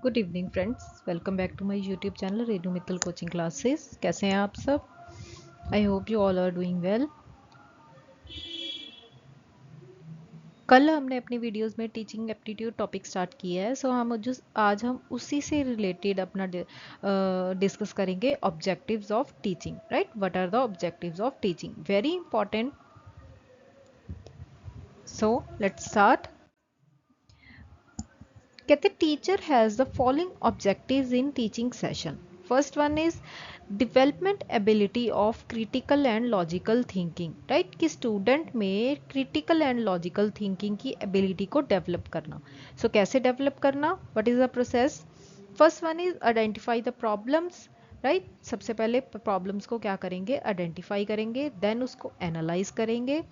Good evening friends, welcome back to my YouTube channel Renu Mittal coaching classes. कैसे हैं आप सब? I hope you all are doing well. कल हमने अपनी वीडियोस में टीचिंग एप्टीट्यूड टॉपिक स्टार्ट किया है, सो आज हम उसी से रिलेटेड अपना डिस्कस करेंगे objectives of teaching. Right, what are the objectives of teaching? Very important. So let's start. कहते teacher has the following objectives in teaching session. First one is development ability of critical and logical thinking. Right, कि student में critical and logical thinking की ability को develop करना। So कैसे develop करना? What is the process? First one is identify the problems. Right, सबसे पहले problems को क्या करेंगे? आइडेंटिफाई करेंगे, देन उसको एनालाइज करेंगे,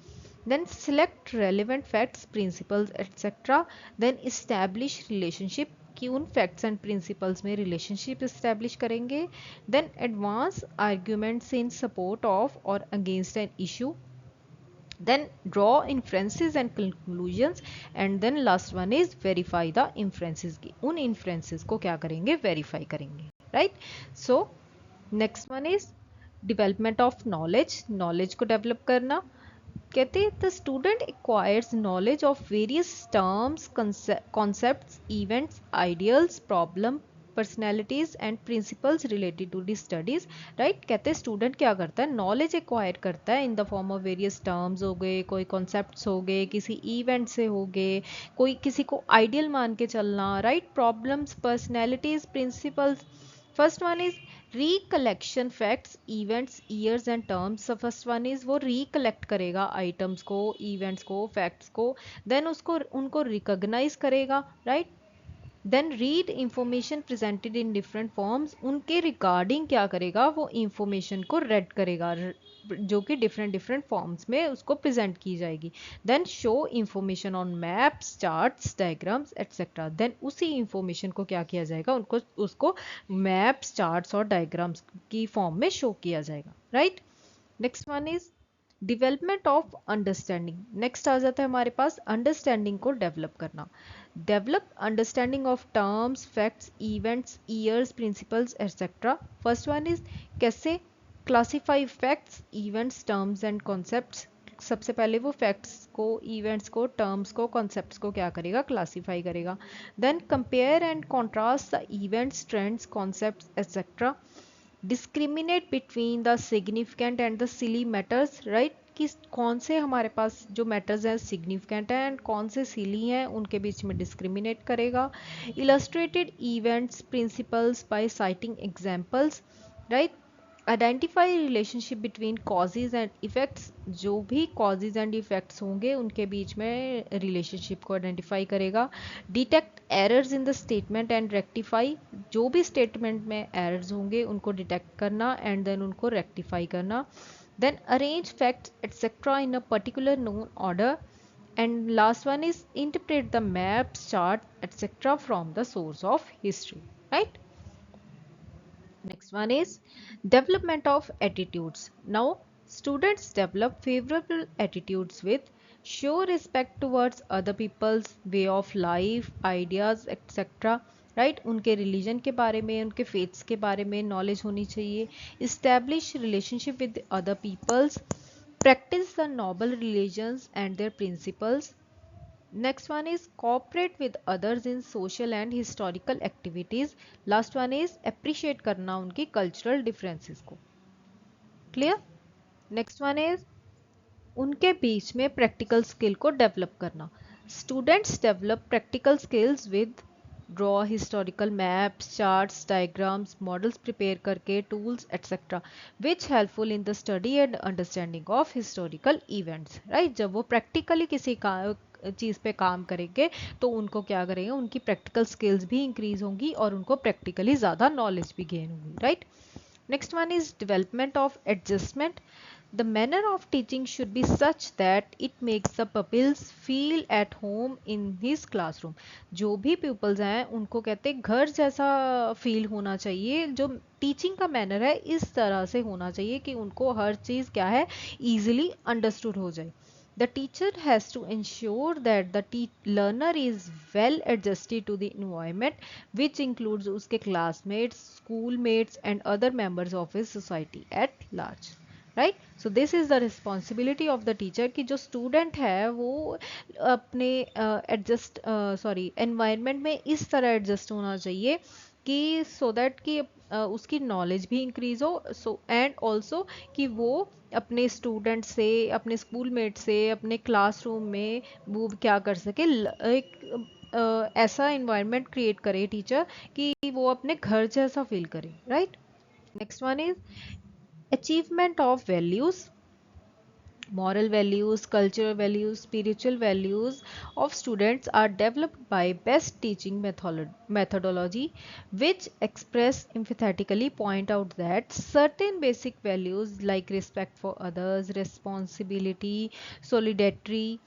then select relevant facts, principles, etc. then establish relationship, कि उन फैक्ट्स एंड प्रिंसिपल्स में रिलेशनशिप इस्टेब्लिश करेंगे, then advance arguments in support of और against an issue, then draw inferences and conclusions, and then last one is verify the inferences, की उन inferences को क्या करेंगे? वेरीफाई करेंगे। Right, so next one is development of knowledge. Knowledge को develop करना। कहते हैं the student acquires knowledge of various terms, concepts, events, ideals, problem, personalities and principles related to the studies. Right, कहते हैं स्टूडेंट क्या करता है? नॉलेज एक्वायर करता है in the form of various terms हो गए, कोई कॉन्सेप्ट्स हो गए, किसी इवेंट से हो गए, कोई किसी को आइडियल मान के चलना। Right, problems, personalities, principles. First one is recollection facts, events, years and terms. First one is वो रिकलेक्ट करेगा आइटम्स को, इवेंट्स को, फैक्ट्स को, देन उसको उनको रिकॉग्नाइज करेगा। Right, then read information presented in different forms, उनके रिगार्डिंग क्या करेगा? वो इंफॉर्मेशन को रेड करेगा जो कि डिफरेंट डिफरेंट फॉर्म्स में उसको प्रेजेंट की जाएगी। Then show information on maps, charts, diagrams etcetera. Then उसी इंफॉर्मेशन को क्या किया जाएगा? उनको उसको मैप्स, चार्ट्स और डायग्राम्स की फॉर्म में शो किया जाएगा। Right, next one is development of understanding. Next आ जाता है हमारे पास अंडरस्टैंडिंग को डेवलप करना। Develop understanding of terms, facts, events, years, principles etcetera. First one is कैसे classify facts, events, terms and concepts. सबसे पहले वो फैक्ट्स को, इवेंट्स को, टर्म्स को, कॉन्सेप्ट्स को क्या करेगा? क्लासिफाई करेगा। Then compare and contrast the events, trends, concepts etcetera. Discriminate between the significant and the silly matters. Right, कि कौन से हमारे पास जो मैटर्स हैं सिग्निफिकेंट हैं एंड कौन से सिली हैं, उनके बीच में डिस्क्रिमिनेट करेगा। Illustrated events, principles by citing examples. Right, identify relationship between causes and effects, जो भी कॉजेज एंड इफेक्ट्स होंगे उनके बीच में रिलेशनशिप को आइडेंटिफाई करेगा। Detect errors in the statement and rectify, जो भी स्टेटमेंट में एरर्स होंगे उनको डिटेक्ट करना एंड देन उनको रेक्टिफाई करना। Then arrange facts etcetera in a particular known order, and last one is interpret the maps, chart etc from the source of history. Right, next one is development of attitudes. Now students develop favorable attitudes with show respect towards other people's way of life, ideas etc. Right, उनके religion के बारे में, उनके faiths के बारे में knowledge होनी चाहिए। Establish relationship with other peoples, practice the noble religions and their principles. Next one is cooperate with others in social and historical activities. Last one is appreciate करना उनकी cultural differences को। Clear? Next one is उनके बीच में practical skill को develop करना। Students develop practical skills with draw historical maps, charts, diagrams, models prepare करके, tools etc. which helpful in the study and understanding of historical events. Right, जब वो practically किसी का चीज़ पे काम करेंगे तो उनको क्या करेंगे? उनकी प्रैक्टिकल स्किल्स भी इंक्रीज होंगी और उनको प्रैक्टिकली ज़्यादा नॉलेज भी गेन होगी। Right, next one is development of adjustment. The manner of teaching should be such that it makes the pupils feel at home in his classroom. जो भी pupils हैं उनको कहते हैं घर जैसा फील होना चाहिए। जो टीचिंग का मैनर है इस तरह से होना चाहिए कि उनको हर चीज़ क्या है? ईजिली अंडरस्टूड हो जाए। The teacher has to ensure that the learner is well adjusted to the environment, which includes uske classmates, schoolmates and other members of his society at large. Right so this is the responsibility of the teacher कि जो student है वो अपने adjust sorry environment में इस तरह adjust होना चाहिए कि सो दैट कि उसकी नॉलेज भी इंक्रीज हो सो एंड ऑल्सो कि वो अपने स्टूडेंट से अपने स्कूलमेट से अपने क्लासरूम में वो क्या कर सके एक ऐसा इन्वायरमेंट क्रिएट करे टीचर कि वो अपने घर जैसा फील करे right next one is achievement of values moral values cultural values spiritual values of students are developed by best teaching methodology which express emphatically point out that certain basic values like respect for others responsibility solidarity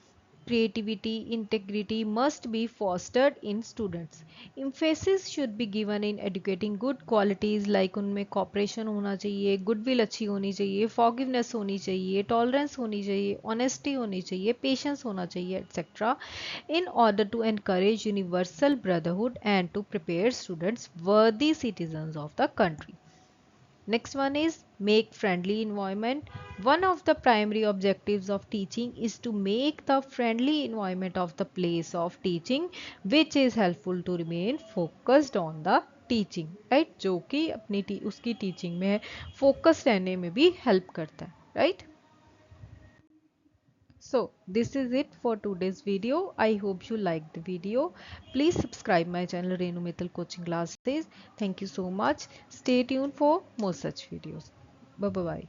creativity, integrity must be fostered in students. Emphasis should be given in educating good qualities like उनमें cooperation होना चाहिए, goodwill अच्छी होनी चाहिए, forgiveness होनी चाहिए, tolerance होनी चाहिए, honesty होनी चाहिए, patience होना चाहिए, etc. in order to encourage universal brotherhood and to prepare students worthy citizens of the country. Next one is make friendly environment. One of the primary objectives of teaching is to make the friendly environment of the place of teaching which is helpful to remain focused on the teaching right जो कि अपनी उसकी teaching में focus रहने में भी help करता है right. So this is it for today's video. I hope you liked the video. Please subscribe my channel Renu Mittal Coaching Classes. Thank you so much. Stay tuned for more such videos. Bye bye.